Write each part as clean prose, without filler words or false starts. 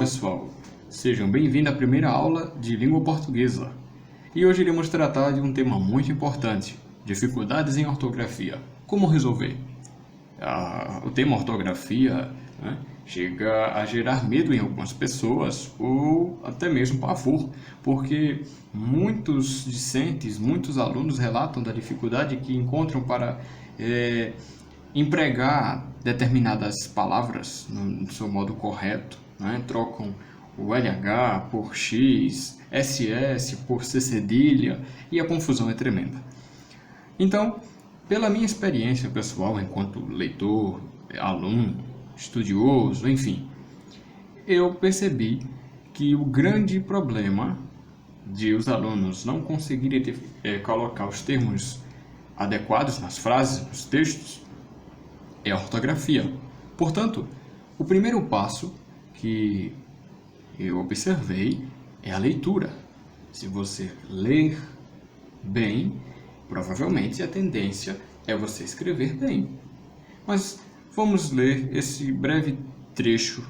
pessoal, sejam bem-vindos à primeira aula de língua portuguesa. E hoje iremos tratar de um tema muito importante, dificuldades em ortografia. Como resolver? O tema ortografia, chega a gerar medo em algumas pessoas ou até mesmo pavor, porque muitos discentes, muitos alunos relatam da dificuldade que encontram para empregar determinadas palavras no seu modo correto, trocam o LH por X, SS por C cedilha e a confusão é tremenda. Então, pela minha experiência pessoal enquanto leitor, aluno, estudioso, enfim, eu percebi que o grande problema de os alunos não conseguirem colocar os termos adequados nas frases, nos textos, é a ortografia. Portanto, o primeiro passo que eu observei é a leitura. Se você ler bem, provavelmente a tendência é você escrever bem. Mas vamos ler esse breve trecho,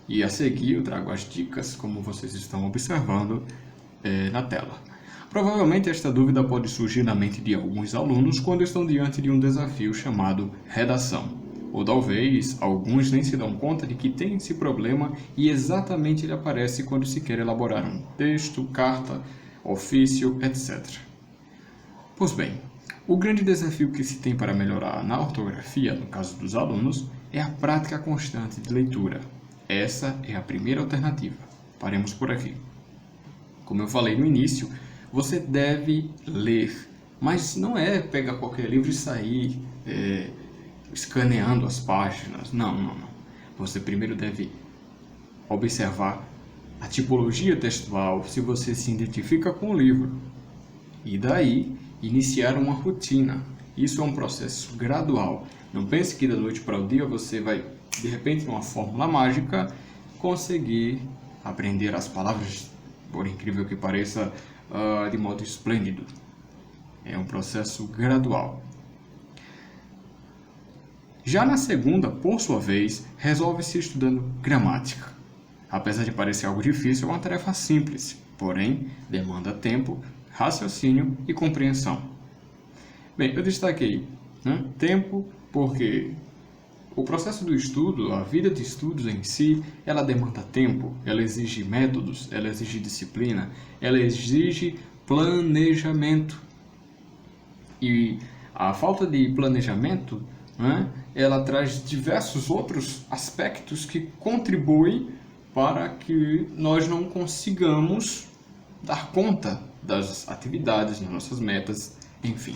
e a seguir eu trago as dicas, como vocês estão observando na tela. Provavelmente esta dúvida pode surgir na mente de alguns alunos quando estão diante de um desafio chamado redação. Ou talvez alguns nem se dão conta de que tem esse problema e exatamente ele aparece quando se quer elaborar um texto, carta, ofício, etc. Pois bem, o grande desafio que se tem para melhorar na ortografia, no caso dos alunos, é a prática constante de leitura. Essa é a primeira alternativa. Paremos por aqui. Como eu falei no início, você deve ler, mas não é pegar qualquer livro e sair escaneando as páginas. Não. Você primeiro deve observar a tipologia textual, se você se identifica com o livro. E daí, iniciar uma rotina. Isso é um processo gradual. Não pense que da noite para o dia você vai, de repente, numa fórmula mágica, conseguir aprender as palavras, por incrível que pareça, de modo esplêndido. É um processo gradual. Já na segunda, por sua vez, resolve-se estudando gramática. Apesar de parecer algo difícil, é uma tarefa simples, porém demanda tempo, raciocínio e compreensão. Bem, eu destaquei tempo porque o processo do estudo, a vida de estudos em si, ela demanda tempo, ela exige métodos, ela exige disciplina, ela exige planejamento. E a falta de planejamento, ela traz diversos outros aspectos que contribuem para que nós não consigamos dar conta das atividades, das nossas metas, enfim.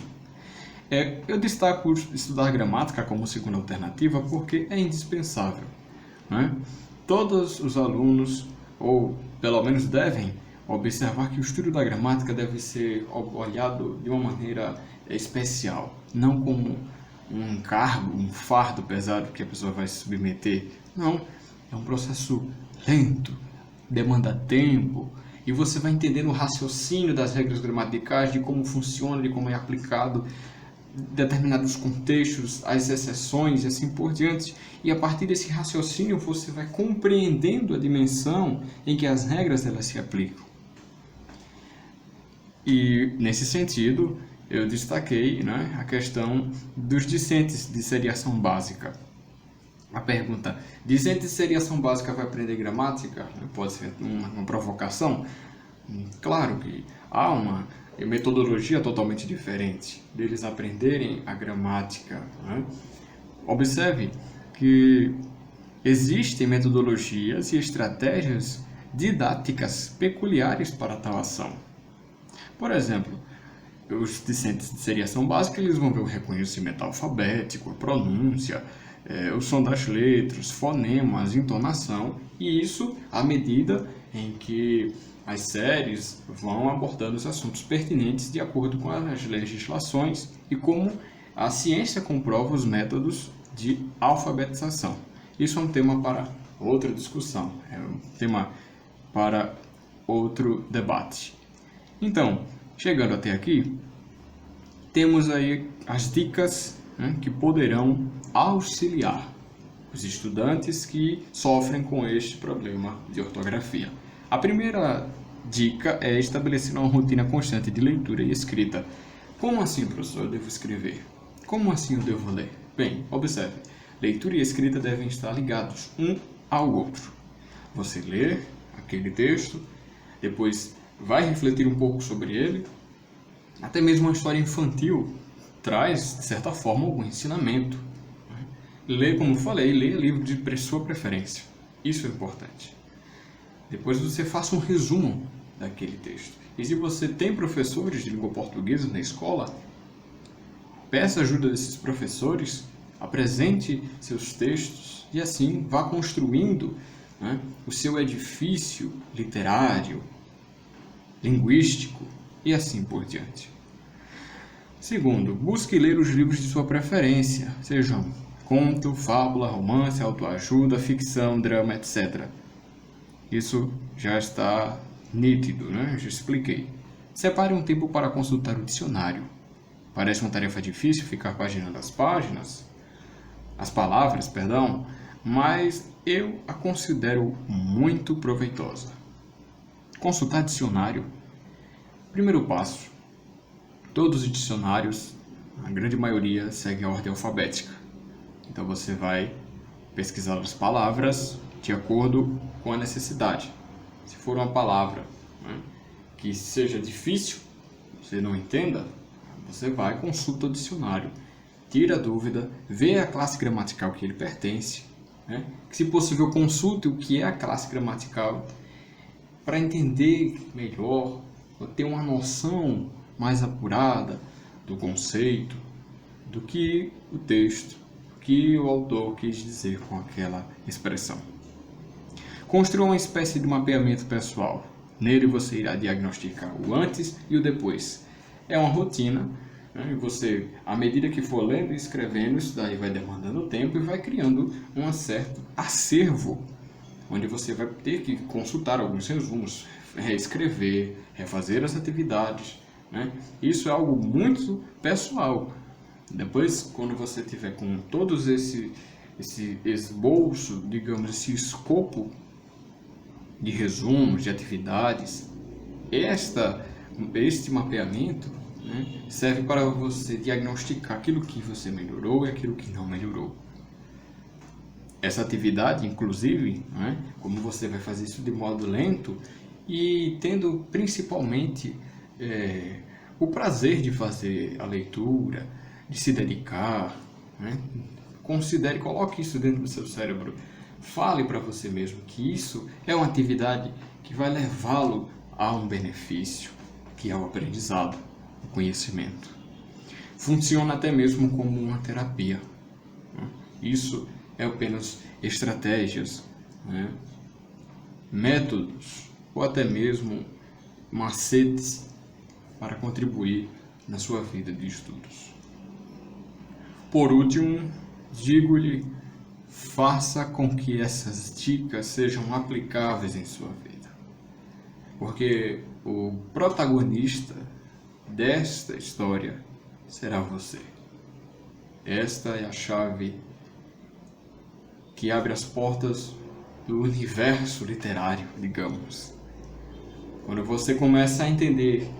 Eu destaco estudar gramática como segunda alternativa porque é indispensável. Todos os alunos, ou pelo menos devem, observar que o estudo da gramática deve ser olhado de uma maneira especial, não como um encargo, um fardo pesado que a pessoa vai se submeter. Não, é um processo lento, demanda tempo, e você vai entendendo o raciocínio das regras gramaticais, de como funciona, de como é aplicado determinados contextos, as exceções e assim por diante. E a partir desse raciocínio você vai compreendendo a dimensão em que as regras elas se aplicam. E nesse sentido, eu destaquei a questão dos discentes de seriação básica. A pergunta, discente de seriação básica vai aprender gramática? Pode ser uma provocação? Claro que há uma metodologia totalmente diferente deles aprenderem a gramática. Observe que existem metodologias e estratégias didáticas peculiares para tal ação. Por exemplo, os discentes de seriação básica eles vão ver o reconhecimento alfabético, a pronúncia, o som das letras, fonemas, entonação, e isso à medida em que as séries vão abordando os assuntos pertinentes de acordo com as legislações e como a ciência comprova os métodos de alfabetização. Isso é um tema para outra discussão, é um tema para outro debate. Então, chegando até aqui, temos aí as dicas que poderão auxiliar os estudantes que sofrem com este problema de ortografia. A primeira dica é estabelecer uma rotina constante de leitura e escrita. Como assim, professor, eu devo escrever? Como assim eu devo ler? Bem, observe, leitura e escrita devem estar ligados um ao outro. Você lê aquele texto, depois vai refletir um pouco sobre ele. Até mesmo uma história infantil traz, de certa forma, algum ensinamento. Lê, como falei, lê livro de sua preferência. Isso é importante. Depois você faça um resumo daquele texto. E se você tem professores de língua portuguesa na escola, peça ajuda desses professores, apresente seus textos e assim vá construindo, né, o seu edifício literário, linguístico e assim por diante. Segundo, busque ler os livros de sua preferência, sejam conto, fábula, romance, autoajuda, ficção, drama, etc. Isso já está nítido, né? Já expliquei. Separe um tempo para consultar o dicionário. Parece uma tarefa difícil ficar paginando as palavras, mas eu a considero muito proveitosa. Consultar dicionário. Primeiro passo. Todos os dicionários, a grande maioria, segue a ordem alfabética. Então você vai pesquisar as palavras de acordo com a necessidade. Se for uma palavra, né, que seja difícil, você não entenda, você vai, consulta o dicionário, tira a dúvida, vê a classe gramatical que ele pertence, né, que, se possível, consulte o que é a classe gramatical para entender melhor, ter uma noção mais apurada do conceito, do que o texto, o que o autor quis dizer com aquela expressão. Construa uma espécie de mapeamento pessoal. Nele você irá diagnosticar o antes e o depois. É uma rotina, né? E você, à medida que for lendo e escrevendo, isso daí vai demandando tempo e vai criando um certo acervo, onde você vai ter que consultar alguns resumos, reescrever, refazer as atividades, né? Isso é algo muito pessoal. Depois, quando você tiver com todos esse esboço, digamos, esse escopo de resumos, de atividades, este mapeamento, né, serve para você diagnosticar aquilo que você melhorou e aquilo que não melhorou. Essa atividade, inclusive, né, como você vai fazer isso de modo lento e tendo principalmente o prazer de fazer a leitura, de se dedicar, né? Considere, coloque isso dentro do seu cérebro. Fale para você mesmo que isso é uma atividade que vai levá-lo a um benefício, que é o aprendizado, o conhecimento. Funciona até mesmo como uma terapia, né? Isso é apenas estratégias, né, métodos ou até mesmo macetes para contribuir na sua vida de estudos. Por último, digo-lhe, faça com que essas dicas sejam aplicáveis em sua vida, porque o protagonista desta história será você. Esta é a chave que abre as portas do universo literário, digamos. Quando você começa a entender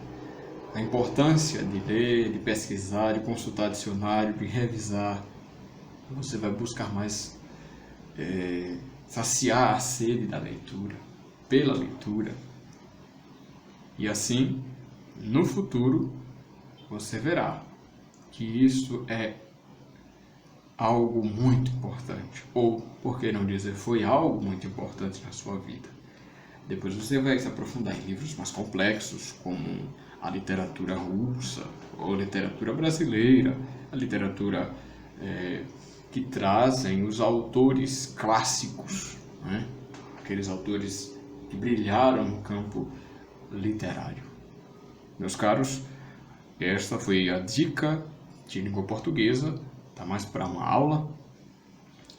a importância de ler, de pesquisar, de consultar dicionário, de revisar, você vai buscar mais saciar a sede da leitura, pela leitura. E assim, no futuro, você verá que isso é algo muito importante, ou, por que não dizer, foi algo muito importante na sua vida. Depois você vai se aprofundar em livros mais complexos, como a literatura russa, ou a literatura brasileira, a literatura que trazem os autores clássicos, né? Aqueles autores que brilharam no campo literário. Meus caros, esta foi a dica de língua portuguesa. Tá mais para uma aula.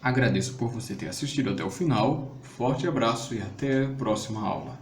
Agradeço por você ter assistido até o final. Forte abraço e até a próxima aula.